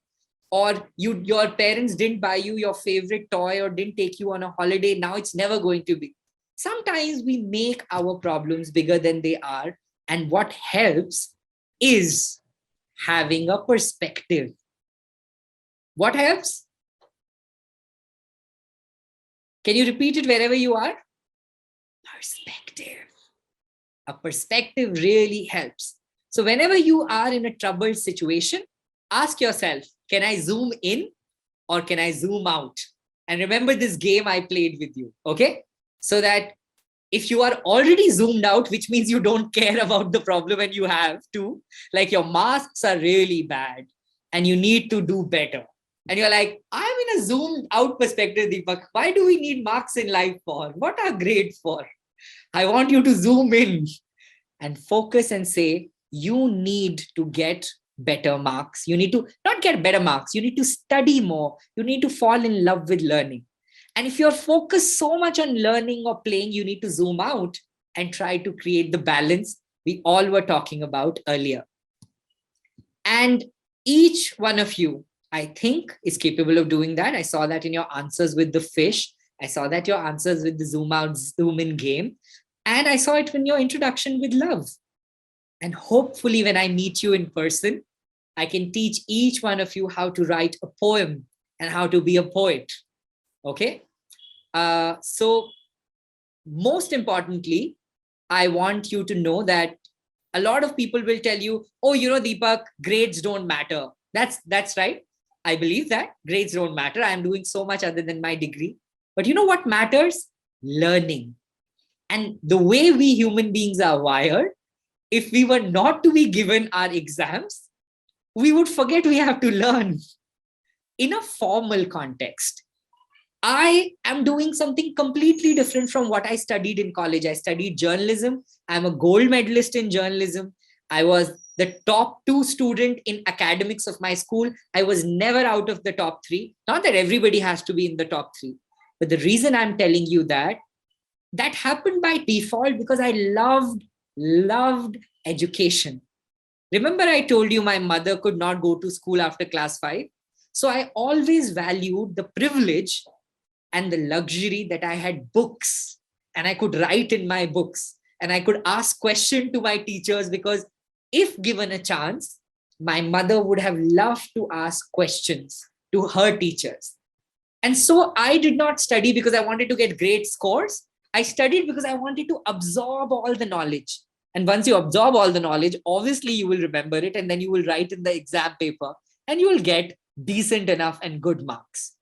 or your parents didn't buy you your favorite toy or didn't take you on a holiday. Now it's never going to be. Sometimes we make our problems bigger than they are. And what helps is having a perspective. What helps? Can you repeat it wherever you are? Perspective. A perspective really helps. So whenever you are in a troubled situation, ask yourself, can I zoom in or can I zoom out? And remember this game I played with you, okay? So that if you are already zoomed out, which means you don't care about the problem and you have to, like your masks are really bad and you need to do better. And you're like, I'm in a zoomed out perspective, Deepak. Why do we need marks in life for? What are grades for? I want you to zoom in and focus and say, you need to get better marks. You need to not get better marks. You need to study more. You need to fall in love with learning. And if you're focused so much on learning or playing, you need to zoom out and try to create the balance we all were talking about earlier. And each one of you, I think, is capable of doing that. I saw that in your answers with the fish. I saw that your answers with the zoom out, zoom in game. And I saw it in your introduction with love. And hopefully when I meet you in person, I can teach each one of you how to write a poem and how to be a poet. Okay? So most importantly, I want you to know that a lot of people will tell you, oh, Deepak, grades don't matter. That's right. I believe that grades don't matter. I'm doing so much other than my degree. But you know what matters? Learning. And the way we human beings are wired, if we were not to be given our exams, we would forget we have to learn. In a formal context, I am doing something completely different from what I studied in college. I studied journalism. I'm a gold medalist in journalism. I was the top 2 student in academics of my school. I was never out of the top 3. Not that everybody has to be in the top 3. But the reason I'm telling you that happened by default because I loved education. Remember I told you my mother could not go to school after class 5. So I always valued the privilege and the luxury that I had books and I could write in my books and I could ask questions to my teachers, because if given a chance, my mother would have loved to ask questions to her teachers. And so I did not study because I wanted to get great scores. I studied because I wanted to absorb all the knowledge. And once you absorb all the knowledge, obviously you will remember it and then you will write in the exam paper and you will get decent enough and good marks.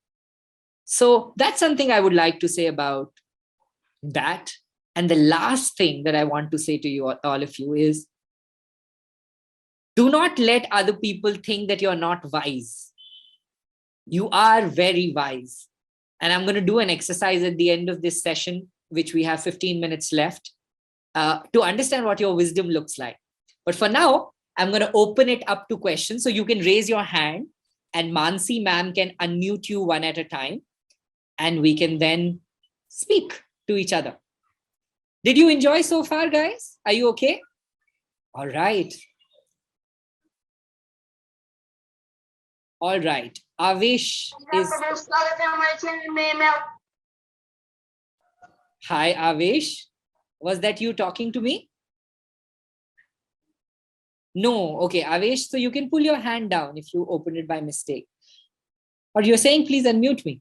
So that's something I would like to say about that. And the last thing that I want to say to you, all of you, is do not let other people think that you're not wise. You are very wise. And I'm going to do an exercise at the end of this session, which we have 15 minutes left, to understand what your wisdom looks like. But for now, I'm going to open it up to questions. So you can raise your hand and Mansi ma'am can unmute you one at a time. And we can then speak to each other. Did you enjoy so far, guys? Are you okay? All right. All right. Avesh is... Hi, Avesh. Was that you talking to me? No. Okay, Avesh. So you can pull your hand down if you opened it by mistake. Or you're saying, please unmute me.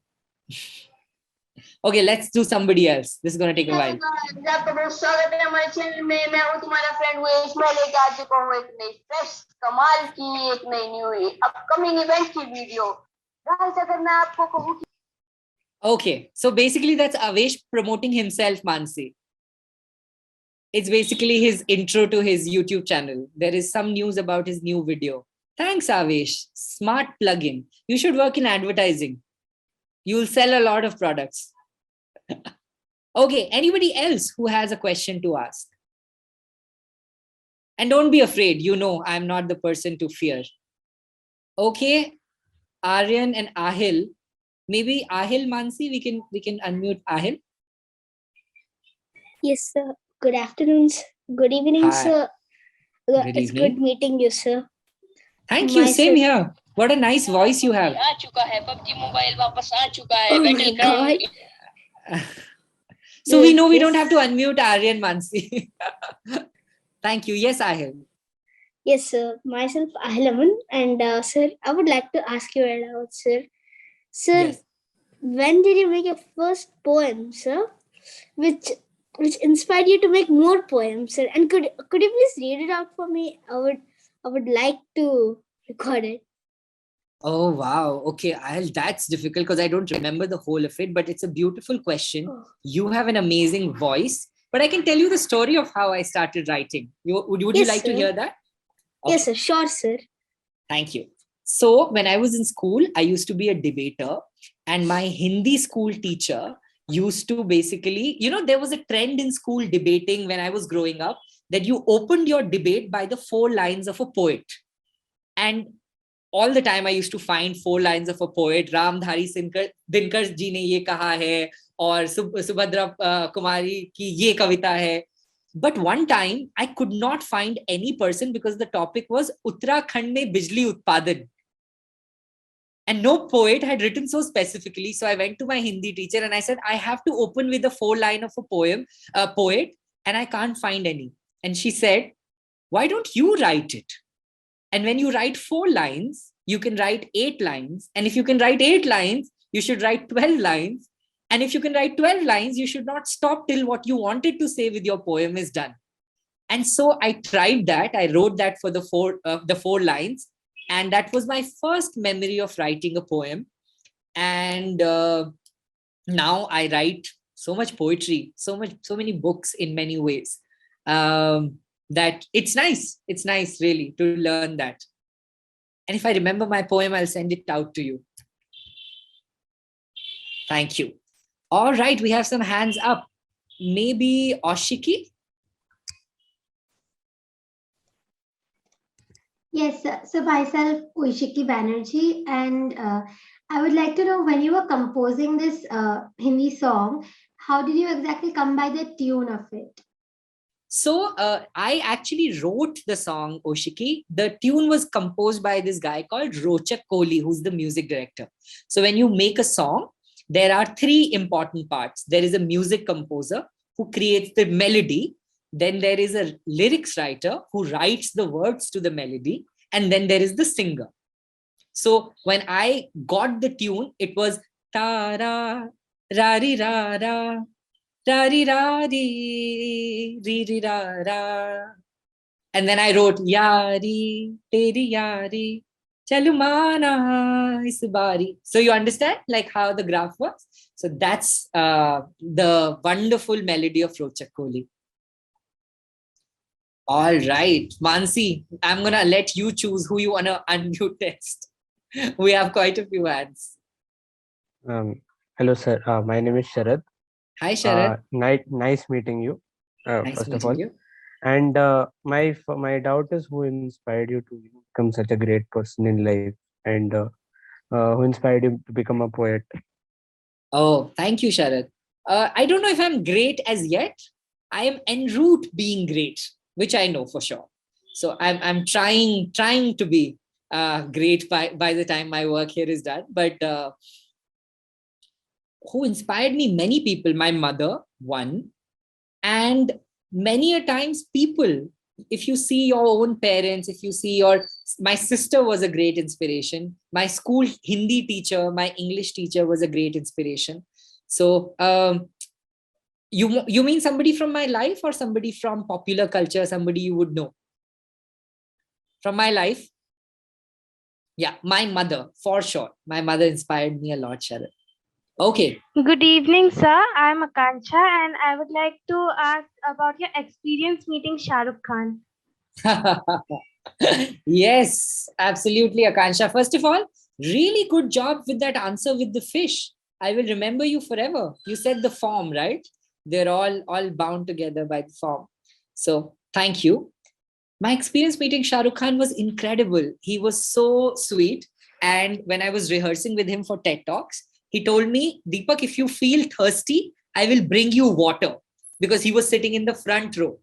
Okay, let's do somebody else. This is going to take a while. Okay, so basically that's Avesh promoting himself, Mansi. It's basically his intro to his YouTube channel. There is some news about his new video. Thanks, Avesh. Smart plugin. You should work in advertising. You'll sell a lot of products. Okay, anybody else who has a question to ask? And don't be afraid. You know, I'm not the person to fear. Okay, Aryan and Ahil, Maybe Ahil Mansi, we can unmute Ahil. Yes, sir. Good afternoon. Good evening, Hi. sir. Good It's evening. good meeting you, sir. Thank you. Same Myself- here. What a nice voice you have. Oh my God. So we Yes, know we yes. don't have to unmute Aryan Mansi. Thank you. Yes, Ahil. Yes, sir. Myself, Ahilaman. And sir, I would like to ask you about, sir. Sir, Yes. when did you make your first poem, sir? Which inspired you to make more poems, sir? And could you please read it out for me? I would like to record it. Oh, wow. Okay. That's difficult because I don't remember the whole of it, but it's a beautiful question. Oh. You have an amazing voice, but I can tell you the story of how I started writing. Would you Yes, like to sir. hear that? Yes, Okay. sir. Sure, sir. Thank you. So when I was in school, I used to be a debater, and my Hindi school teacher used to basically, there was a trend in school debating when I was growing up that you opened your debate by the 4 lines of a poet. And all the time I used to find 4 lines of a poet. Ramdhari Dinkar ji ne ye kaha hai, or Subhadra Kumari ki ye kavita hai. But one time I could not find any person because the topic was Uttarakhand mein bijli utpadan. And no poet had written so specifically. So I went to my Hindi teacher and I said, I have to open with a 4 line of a poet, and I can't find any. And she said, why don't you write it? And when you write 4 lines, you can write 8 lines. And if you can write 8 lines, you should write 12 lines. And if you can write 12 lines, you should not stop till what you wanted to say with your poem is done. And so I tried that. I wrote that for the 4 lines. And that was my first memory of writing a poem. And now I write so much poetry, so many books in many ways. That it's nice really to learn that. And if I remember my poem, I'll send it out to you. Thank you. All right, we have some hands up. Maybe Oshiki? Yes, so myself, Uishiki Banerjee, and I would like to know, when you were composing this Hindi song, how did you exactly come by the tune of it? So I actually wrote the song Oshiki. The tune was composed by this guy called Rochak Kohli, who's the music director. So when you make a song, there are 3 important parts. There is a music composer who creates the melody. Then there is a lyrics writer who writes the words to the melody. And then there is the singer. So when I got the tune, it was ta ra ra ri ra ra. Ra-ri, ra-ri, ri-ri, ra-ra. And then I wrote, Yari, teri yari, chalumana is bari. So you understand like how the graph works? So that's the wonderful melody of Rochak Kohli. All right, Mansi, I'm going to let you choose who you want to unmute next. We have quite a few hands. Hello, sir. My name is Sharad. Hi, Sharad. Nice meeting you. Nice first meeting of all, you. and my doubt is, who inspired you to become such a great person in life, and who inspired you to become a poet? Oh, thank you, Sharad. I don't know if I'm great as yet. I am en route being great, which I know for sure. So I'm trying to be great by the time my work here is done. But who inspired me? Many people. My mother, one, and many a times people. If you see your own parents, if you see my sister was a great inspiration. My school Hindi teacher, my English teacher was a great inspiration. So you mean somebody from my life or somebody from popular culture, somebody you would know? From my life? Yeah, my mother, for sure. My mother inspired me a lot, Sharad. Okay. Good evening, sir. I'm Akanksha and I would like to ask about your experience meeting Shahrukh Khan. Yes, absolutely, Akansha. First of all, really good job with that answer with the fish. I will remember you forever. You said the form, right? They're all bound together by the form. So thank you. My experience meeting Shahrukh Khan was incredible. He was so sweet. And when I was rehearsing with him for TED Talks, He told me, Deepak, if you feel thirsty, I will bring you water, because he was sitting in the front row.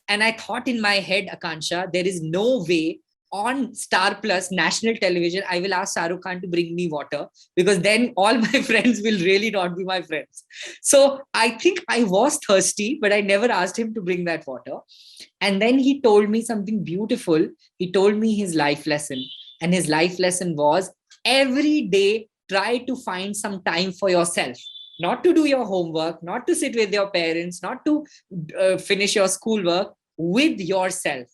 And I thought in my head, Akansha, there is no way on Star Plus national television, I will ask Shahrukh Khan to bring me water, because then all my friends will really not be my friends. So I think I was thirsty, but I never asked him to bring that water. And then he told me something beautiful. He told me his life lesson. And his life lesson was, every day, try to find some time for yourself. Not to do your homework, not to sit with your parents, not to finish your schoolwork, with yourself.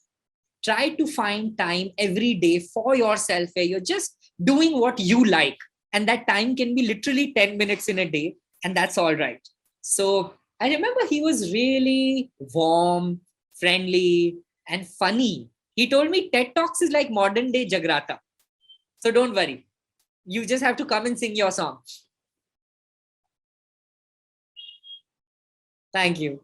Try to find time every day for yourself where you're just doing what you like. And that time can be literally 10 minutes in a day. And that's all right. So I remember he was really warm, friendly, and funny. He told me TED Talks is like modern day Jagrata. So don't worry. You just have to come and sing your song. Thank you.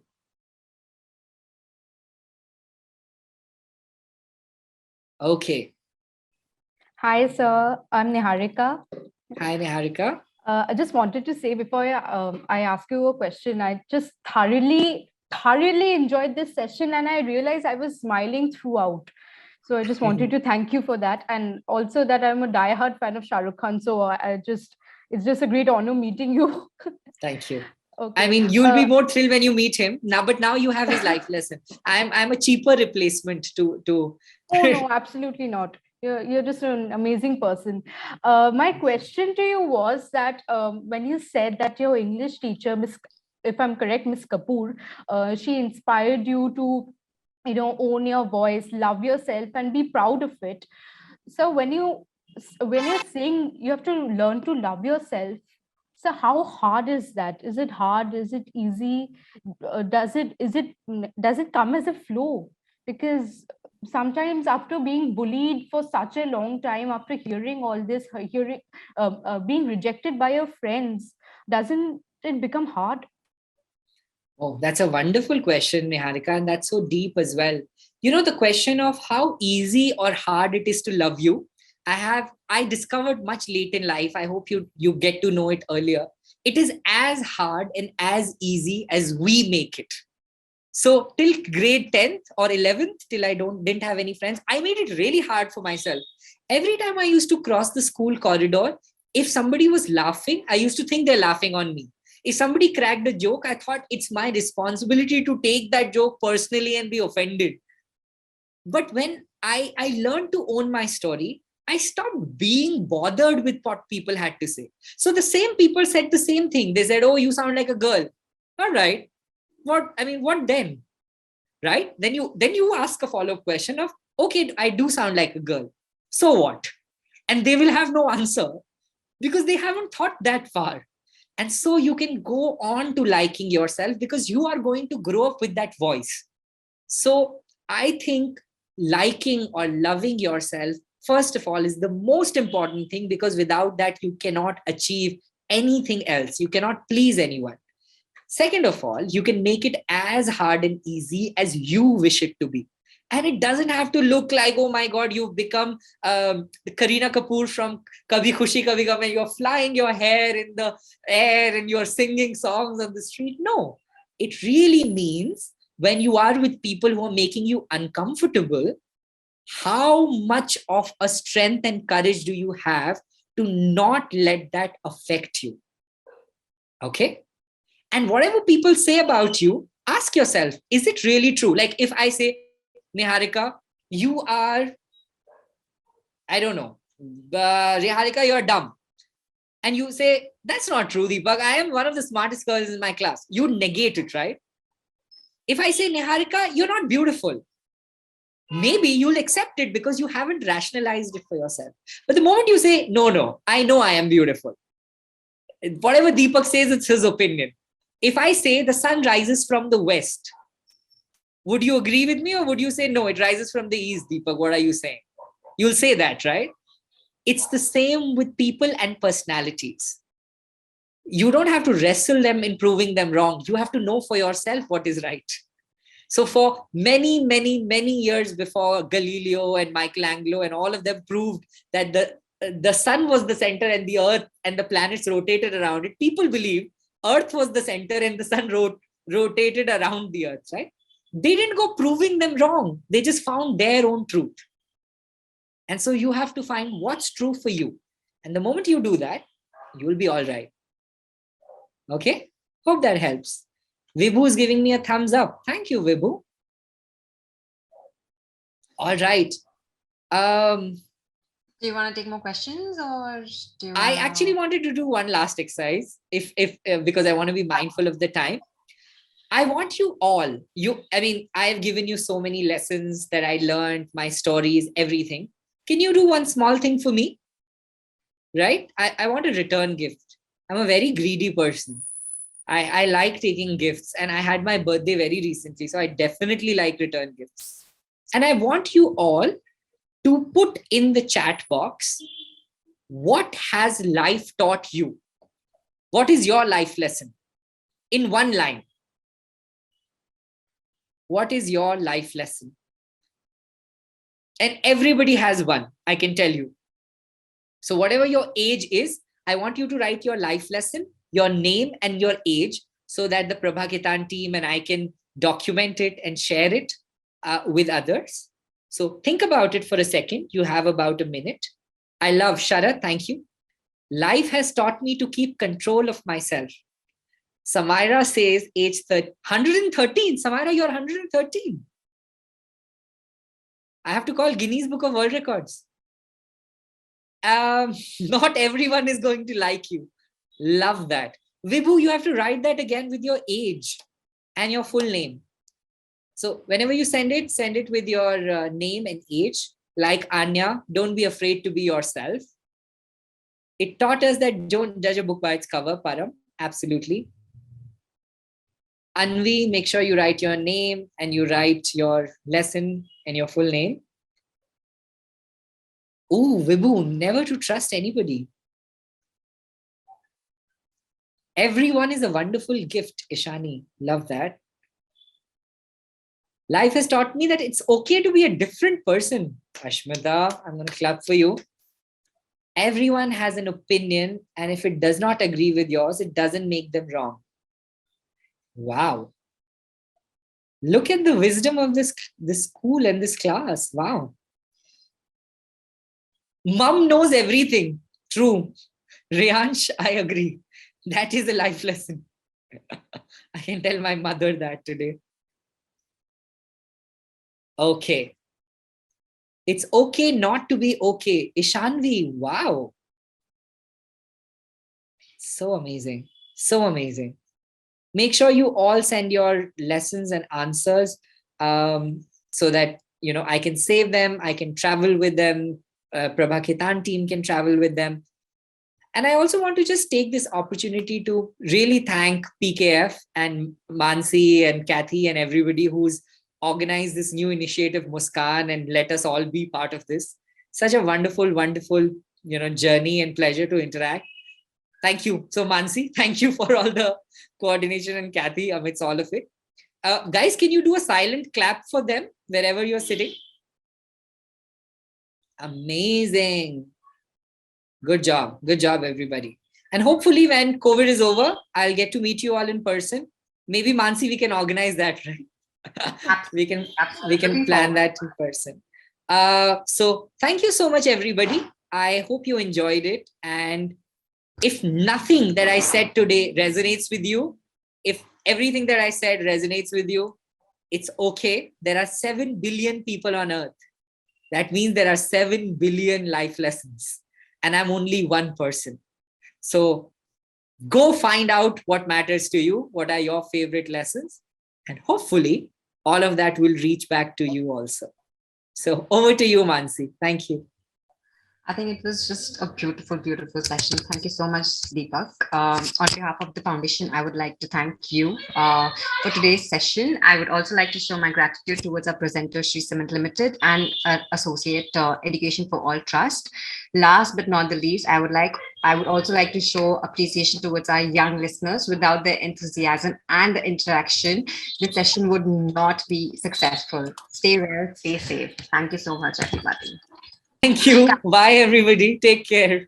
Okay. Hi, sir. I'm Niharika. Hi, Niharika. I just wanted to say before I ask you a question, I just thoroughly enjoyed this session, and I realized I was smiling throughout. So I just wanted to thank you for that, and also that I'm a diehard fan of Shahrukh Khan. So it's just a great honor meeting you. Thank you. Okay. I mean, you'll be more thrilled when you meet him now, but now you have his life lesson. I'm a cheaper replacement to. Oh no, absolutely not. You're just an amazing person. My question to you was that when you said that your English teacher, Miss, if I'm correct, Miss Kapoor, she inspired you to, own your voice, love yourself, and be proud of it. So when you're saying you have to learn to love yourself, so how hard is that? Is it hard? Is it easy? Does it come as a flow? Because sometimes after being bullied for such a long time, after hearing all this, being rejected by your friends, doesn't it become hard? Oh, that's a wonderful question, Niharika, and that's so deep as well. The question of how easy or hard it is to love you, I discovered much late in life. I hope you get to know it earlier. It is as hard and as easy as we make it. So till grade 10th or 11th, till I didn't have any friends, I made it really hard for myself. Every time I used to cross the school corridor, if somebody was laughing, I used to think they're laughing on me. If somebody cracked a joke, I thought it's my responsibility to take that joke personally and be offended. But when I learned to own my story, I stopped being bothered with what people had to say. So the same people said the same thing. They said, oh, you sound like a girl. All right. What then? Right? Then you ask a follow-up question of, okay, I do sound like a girl. So what? And they will have no answer because they haven't thought that far. And so you can go on to liking yourself because you are going to grow up with that voice. So I think liking or loving yourself, first of all, is the most important thing, because without that, you cannot achieve anything else. You cannot please anyone. Second of all, you can make it as hard and easy as you wish it to be. And it doesn't have to look like, oh my God, you've become Kareena Kapoor from Kabhi Khushi Kabhi Gum and you're flying your hair in the air and you're singing songs on the street. No, it really means when you are with people who are making you uncomfortable, how much of a strength and courage do you have to not let that affect you? Okay? And whatever people say about you, ask yourself, is it really true? Like if I say, Niharika, you are, I don't know, Niharika, you're dumb. And you say, that's not true, Deepak. I am one of the smartest girls in my class. You negate it, right? If I say, Niharika, you're not beautiful, maybe you'll accept it because you haven't rationalized it for yourself. But the moment you say, no, I know I am beautiful. Whatever Deepak says, it's his opinion. If I say the sun rises from the west, would you agree with me or would you say, no, it rises from the east, Deepak? What are you saying? You'll say that, right? It's the same with people and personalities. You don't have to wrestle them in proving them wrong. You have to know for yourself what is right. So for many years before Galileo and Michelangelo and all of them proved that the the sun was the center and the earth and the planets rotated around it, people believe earth was the center and the sun rotated around the earth, right? They didn't go proving them wrong. They just found their own truth. And so you have to find what's true for you. And the moment you do that, you will be all right. Okay? Hope that helps. Vibhu is giving me a thumbs up. Thank you, Vibhu. All right. Do you want to take more questions, or do you I wanna- actually wanted to do one last exercise, if because I want to be mindful of the time. I want you all, I have given you so many lessons that I learned, my stories, everything. Can you do one small thing for me? Right? I want a return gift. I'm a very greedy person. I like taking gifts, and I had my birthday very recently, so I definitely like return gifts. And I want you all to put in the chat box, what has life taught you? What is your life lesson? In one line. What is your life lesson? And everybody has one, I can tell you. So whatever your age is, I want you to write your life lesson, your name and your age, so that the Prabhakitan team and I can document it and share it with others. So think about it for a second. You have about a minute. I love Sharath, thank you. Life has taught me to keep control of myself. Samaira says age 113. Samaira, you're 113. I have to call Guinness Book of World Records. Not everyone is going to like you. Love that. Vibhu, you have to write that again with your age and your full name. So whenever you send it with your name and age. Like Anya, don't be afraid to be yourself. It taught us that don't judge a book by its cover, Param. Absolutely. Anvi, make sure you write your name and you write your lesson and your full name. Ooh, Vibhu, never to trust anybody. Everyone is a wonderful gift, Ishani. Love that. Life has taught me that it's okay to be a different person. Ashmita, I'm going to clap for you. Everyone has an opinion, and if it does not agree with yours, it doesn't make them wrong. Wow. Look at the wisdom of this school and this class. Wow. Mom knows everything. True. Riyansh, I agree. That is a life lesson. I can tell my mother that today. Okay. It's okay not to be okay. Ishanvi, wow. So amazing. So amazing. Make sure you all send your lessons and answers so that, I can save them. I can travel with them. Prabhakitan team can travel with them. And I also want to just take this opportunity to really thank PKF and Mansi and Kathy and everybody who's organized this new initiative, Muskaan, and let us all be part of this. Such a wonderful, wonderful, journey and pleasure to interact. Thank you. So Mansi, thank you for all the coordination, and Kathy amidst all of it. Guys, can you do a silent clap for them wherever you're sitting? Amazing. Good job. Good job, everybody. And hopefully when COVID is over, I'll get to meet you all in person. Maybe Mansi, we can organize that, right? we can plan that in person. So thank you so much, everybody. I hope you enjoyed it. And if nothing that I said today resonates with you, if everything that I said resonates with you, it's okay. There are 7 billion people on earth. That means there are 7 billion life lessons. And I'm only one person. So go find out what matters to you. What are your favorite lessons? And hopefully all of that will reach back to you also. So over to you, Mansi. Thank you. I think it was just a beautiful, beautiful session. Thank you so much, Deepak. On behalf of the foundation, I would like to thank you for today's session. I would also like to show my gratitude towards our presenter, Sri Cement Limited, and Associate Education for All Trust. Last but not the least, I would also like to show appreciation towards our young listeners. Without their enthusiasm and the interaction, this session would not be successful. Stay well, stay safe. Thank you so much, everybody. Thank you. Bye, everybody. Take care.